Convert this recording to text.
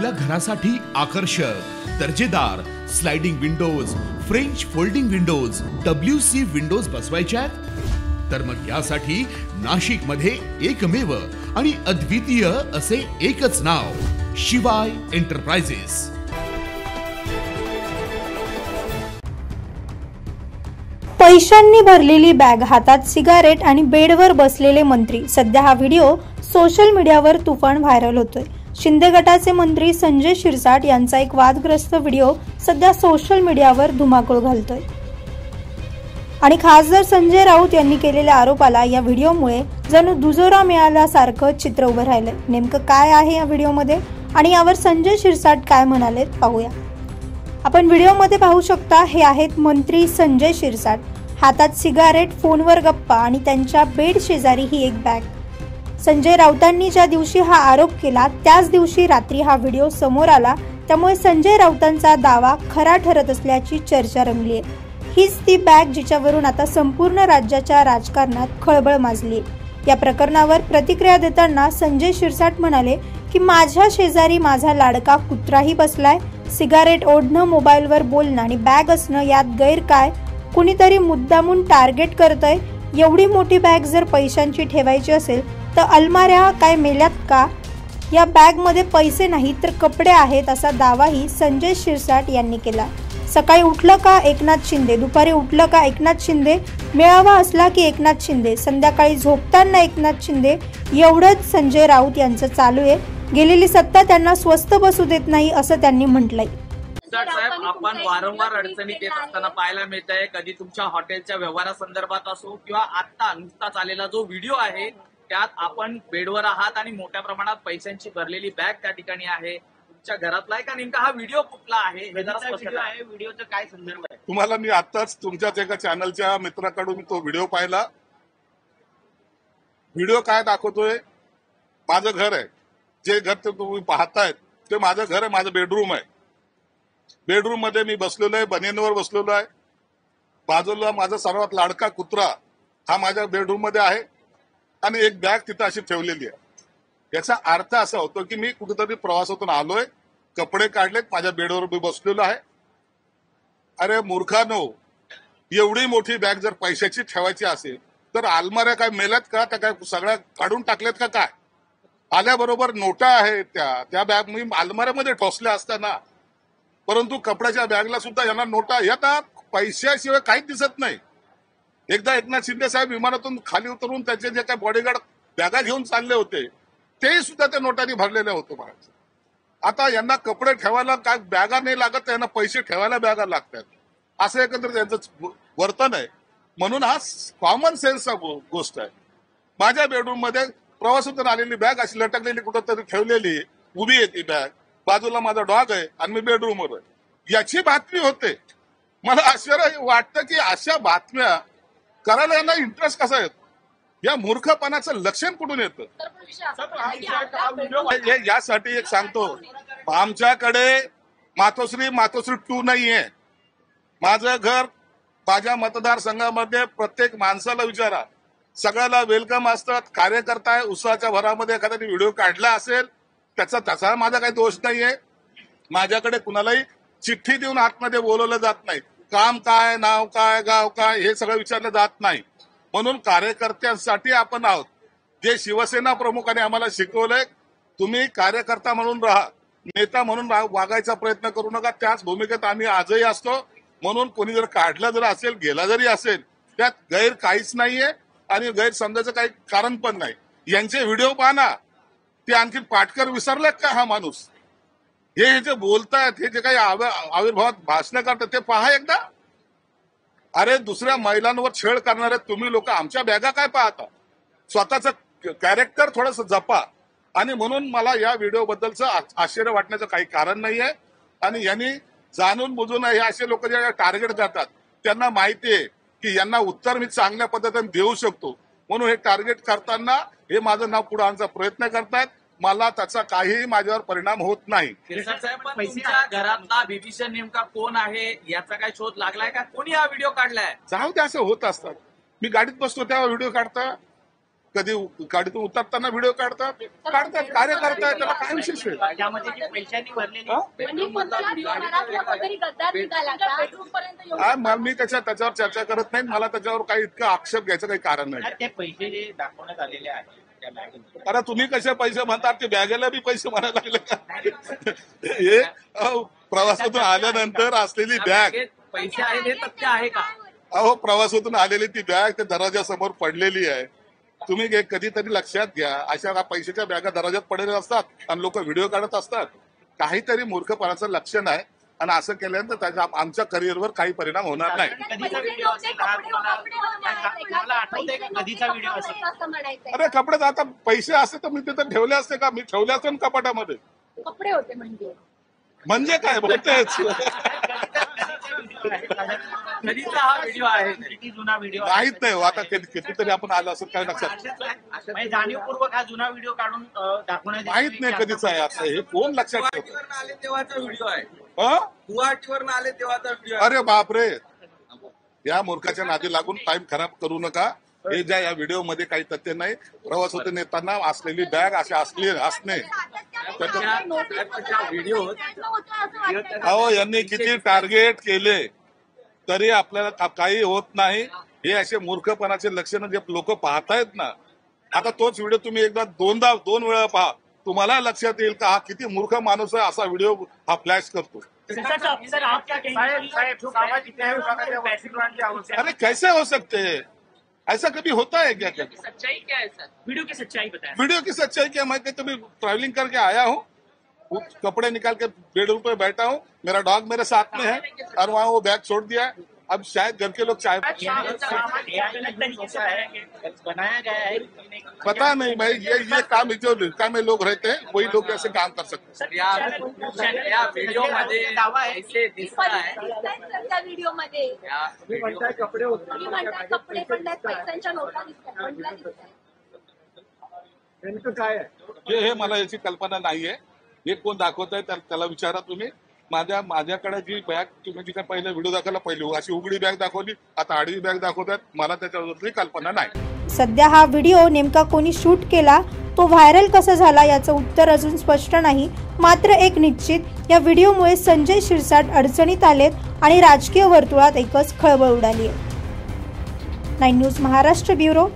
आपल्या घरासाठी आकर्षक दर्जेदार sliding windows, French folding windows, WC windows बसवायच्यात? तर मग यासाठी नाशिक मध्ये एकमेव आणि अद्वितीय असे एकच नाव, शिवाय एंटरप्राइजेस। पैशांनी भरलेली बॅग, हातात सिगारेट आणि बेडवर बसलेले मंत्री। सध्या हा व्हिडिओ सोशल मीडियावर तुफान व्हायरल होतोय। शिंदे गटाचे मंत्री संजय शिरसाट यांचा एक वादग्रस्त व्हिडिओ सध्या सोशल मीडियावर धुमाकूळ घालतोय आणि खासदार संजय राऊत यांनी केलेल्या आरोपाला या व्हिडिओमुळे जणू दुजोरा मिळाल्यासारखं चित्र उभं राहिलंय। नेमकं काय आहे या व्हिडिओमध्ये आणि यावर संजय शिरसाट काय म्हणाले पाहूया। आपण व्हिडिओमध्ये पाहू शकता, हे आहेत मंत्री संजय शिरसाट, हातात सिगारेट, फोनवर गप्पा आणि त्यांच्या बेड शेजारी ही एक बॅग। संजय राऊतांनी ज्या दिवशी हा आरोप केला त्याच दिवशी रात्री हा व्हिडिओ समोर आला, त्यामुळे संजय राऊतांचा दावा खरा ठरत असल्याची चर्चा रंगली आहे। हीच ती बॅग जिच्यावरून आता संपूर्ण राज्याच्या राजकारणात खळबळ माजली आहे। या प्रकरणावर प्रतिक्रिया देताना संजय शिरसाट म्हणाले की माझ्या शेजारी माझा लाडका कुत्राही बसलाय, सिगारेट ओढणं, मोबाईलवर बोलणं आणि बॅग असणं यात गैर काय? कुणीतरी मुद्दामून टार्गेट करतंय। एवढी मोठी बॅग जर पैशांची ठेवायची असेल तर अलमाऱ्या काय मेल्यात का? या बॅग मध्ये पैसे नाही तर कपडे आहेत, असा दावाही संजय शिरसाट यांनी केला। सकाळी उठलं का एकनाथ शिंदे, दुपारी उठलं का एकनाथ शिंदे, मेळावा असला की एकनाथ शिंदे, संध्याकाळी झोपताना एकनाथ शिंदे, एवढंच संजय राऊत यांचं चालू आहे। गेलेली सत्ता त्यांना स्वस्त बसू देत नाही असं त्यांनी म्हटलंय। साहेब, आपण वारंवार अडचणीत येत असताना पाहायला मिळत आहे, कधी तुमच्या हॉटेलच्या व्यवहारासंदर्भात असो किंवा आता नुकताच आलेला जो व्हिडिओ आहे त्यात आपण बेडवर आहात आणि मोठ्या प्रमाणात पैशांची भरलेली बॅग त्या ठिकाणी आहे। तुमच्या घरातला आहे का नेमका हा व्हिडिओ कुठला आहे? व्हिडिओचा काय संदर्भ आहे? तुम्हाला मी आताच तुमच्याच एका चॅनलच्या मित्राकडून तो व्हिडिओ पाहिला। व्हिडिओ काय दाखवतोय? माझं घर आहे, जे घर ते तुम्ही पाहतायत ते माझं घर आहे, माझं बेडरूम आहे। बेडरूम मध्ये मी बसलेलो आहे, बनियनवर बसलेलो आहे। बाजूला माझा सर्वात लाडका कुत्रा हा माझ्या बेडरूम मध्ये आहे आणि एक बॅग तिथं अशी ठेवलेली आहे। याचा अर्थ असा होतो की मी कुठेतरी प्रवासातून आलोय, कपडे काढलेत, माझ्या बेडवर मी बसलेलो आहे। अरे मूर्खानो, एवढी मोठी बॅग जर पैशाची ठेवायची असेल तर अलमाऱ्या काय मेल्यात का? त्या काय सगळ्या काढून टाकल्यात का? काय आल्याबरोबर नोटा आहेत त्या बॅग मी अलमाऱ्यामध्ये ठोसल्या असताना, परंतु कपड्याच्या बॅगला सुद्धा यांना नोटा येतात, पैशाशिवाय काहीच दिसत नाही। एकदा एकनाथ शिंदे साहेब विमानातून खाली उतरून त्याचे जे काही बॉडीगार्ड बॅगा घेऊन चालले होते ते सुद्धा त्या नोटांनी भरलेले होते महाराज। आता यांना कपडे ठेवायला काय बॅगा नाही लागत, यांना पैसे ठेवायला बॅगा लागतात, असं एकंदर त्यांचं वर्तन आहे। म्हणून हा कॉमन सेन्सचा गोष्ट आहे। माझ्या बेडरूम मध्ये प्रवासातून आलेली बॅग अशी लटकलेली कुठंतरी ठेवलेली उभी आहे, ती बॅग बाजूला माझा डॉग आहे आणि मी बेडरूमवर आहे, याची बातमी होते। मला आश्चर्य वाटतं की अशा बातम्या करायला यांना इंटरेस्ट कसा येतो? या मूर्खपणाचं लक्षण कुठून येतं? यासाठी एक सांगतो, आमच्याकडे मातोश्री 2 नाहीये। माझं घर, माझ्या मतदारसंघामध्ये प्रत्येक माणसाला विचारा, सगळ्याला वेलकम असतात। कार्यकर्ता आहे, उत्साहाच्या भरामध्ये एखाद्याने व्हिडिओ काढला असेल त्याचा माझा काही दोष नाहीये। माझ्याकडे कुणालाही चिठ्ठी देऊन आतमध्ये बोलवलं जात नाही, काम काय, नाव काय, गाव काय हे सगळं विचारलं जात नाही। म्हणून कार्यकर्त्यांसाठी आपण आहोत। जे शिवसेना प्रमुखांनी आम्हाला शिकवलंय, तुम्ही कार्यकर्ता म्हणून राहा, नेता म्हणून वागायचा प्रयत्न करू नका, त्याच भूमिकेत आम्ही आजही असतो। म्हणून कोणी जर काढला जर असेल, गेला जरी असेल, त्यात गैर काहीच नाहीये आणि गैरसमजाचं काही कारण पण नाही। यांचे व्हिडिओ पहा ना, ते आणखी पाटकर विसरलेत का हा माणूस? हे जे बोलतायत, हे जे काही आविर्भावात भाषण करतात ते पहा एकदा। अरे दुसऱ्या महिलांवर छेड करणारे तुम्ही लोक आमच्या बॅगा काय पाहता? स्वतःचं कॅरेक्टर थोडस जपा। आणि म्हणून मला या व्हिडिओ बद्दलचं आश्चर्य वाटण्याचं काही कारण नाहीये। आणि यांनी जाणून बुजून हे असे लोक जे टार्गेट करतात त्यांना माहितीये की यांना उत्तर मी चांगल्या पद्धतीने देऊ शकतो, म्हणून हे टार्गेट करताना हे माझं नाव पुढे आणण्याचा प्रयत्न करतात। मला त्याचा काहीही माझ्यावर परिणाम होत नाही। घरातला भीतीचा नेमका कोण आहे याचा काय शोध लागलाय का? कोणी हा व्हिडिओ काढलाय? जाऊ दे, असं होत असतात। मी गाडीत बसतो तेव्हा व्हिडिओ काढता, कधी गाडीतून उतरताना व्हिडिओ काढतात कार्यकर्ता आहे, त्याला काय विशेष आहे? त्यामध्ये जे पैशांनी भरलेली मी त्याच्यावर चर्चा करत नाही. मला त्याच्यावर काही इतकं आक्षेप घ्यायचं काही कारण नाही. ते पैसे जे दाखवण्यात आलेले आहेत त्या बॅगेत, अरे तुम्ही कसे पैसे म्हणतात? ते बॅगेला बी पैसे म्हणायला लागले का? हे प्रवासातून आल्यानंतर असलेली बॅग, पैसे आहेत हे तथ्य आहे का? अहो प्रवासातून आलेली ती बॅग ते दरवाजासमोर पडलेली आहे. तुम्ही कधीतरी लक्षात घ्या, अशा पैशाच्या बॅगा दरवाजात पडलेल्या असतात आणि लोक व्हिडिओ काढत असतात. काहीतरी मूर्खपणाचं लक्षण आहे आणि असं केल्यानंतर त्याचा आमच्या करिअरवर काही परिणाम होणार नाही. कधीचा व्हिडिओ असेल हा तुम्हाला आठवतंय का? कधीचा व्हिडिओ असेल? अरे कपड्यात आता पैसे असते तर मी तिथे ठेवले असते का? मी ठेवले असते ना कपाटामध्ये. कपडे होते म्हणजे काय बोलतेच? कधीचा हा व्हिडिओ आहे? किती जुना व्हिडिओ माहित नाही. आता कितीतरी आपण आलं असं काय लक्षात जाणीवपूर्वक हा जुना व्हिडिओ काढून दाखवण्यात माहित नाही कधीच आहे असं. हे कोण लक्षात ठेवतो? गुवाहाटीवरून आले तेव्हाचा व्हिडिओ आहे. गुवाहाटीवरून आले तेव्हाचा व्हिडिओ. अरे बापरे, या मूर्खाच्या नादी लागून टाइम खराब करू नका. हे ज्या या व्हिडिओ मध्ये काही तथ्य नाही. प्रवास होते नेताना असलेली बॅग असे असणे. व्हिडिओ अहो यांनी किती टार्गेट केले तरी आपल्याला काही होत नाही. हे असे मूर्खपणाचे लक्षण जे लोक पाहतायत ना, आता तोच व्हिडिओ तुम्ही दोन वेळा पहा, तुम्हाला लक्षात येईल का हा किती मूर्ख माणूस आहे. असा व्हिडिओ हा फ्लॅश करतो. अरे कैसे हो सकते हैं? ऐसा कभी होता है क्या? सच्चाई क्या है सर? वीडियो की सच्चाई बताएं. वीडियो की सच्चाई क्या? मैं कहते मैं ट्रैवलिंग करके आया हूँ, कपड़े निकाल के बेडरूम पे बैठा हूँ, मेरा डॉग मेरे साथ में है और वहाँ वो बैग छोड़ दिया है. अब शायद घर के लोग चाय बनाया गया है, पता नहीं भाई. ये काम जो काम में लोग रहते हैं वही लोग ऐसे काम कर सकते हैं. या व्हिडिओ मध्ये पैसे दिसत आहे. व्हिडिओ मध्ये कपडे कपडे पण पैशांच्या नोटा दिसतात. हे मला याची कल्पना नाहीये. हे कोण दाखवत आहे त्याला विचारा तुम्ही. माझ्याकडे जी बॅग तुम्ही जिथे पहिले व्हिडिओ दाखवला, पहिली अशी उघडी बॅग दाखवली, आता आडवी बॅग दाखवतात. मला त्याच्याबद्दल कल्पना नाही. सध्या हा व्हिडिओ नेमका कोणी शूट केला, तो व्हायरल कसा झाला याचं उत्तर अजून स्पष्ट नाही. मात्र एक निश्चित, या व्हिडिओमुळे संजय शिरसाट अडचणीत आलेत आणि राजकीय वर्तुळात एकच खळबळ उडाली आहे. 9 न्यूज महाराष्ट्र ब्युरो,